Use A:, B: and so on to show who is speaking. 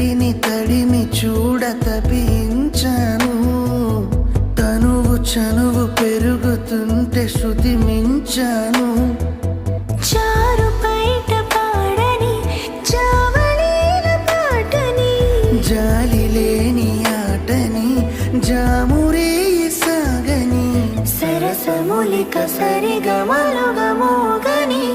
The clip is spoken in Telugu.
A: తడిని తడిమి చూడ తపించాను. తనువు చనువు పెరుగుతుంటే శృతి మించాను.
B: చారు బయట పాడని జావళీల పాటని,
A: జాలి లేని ఆటని జామురే సాగని,
B: సరసములిక సరిగమలుగ మోగని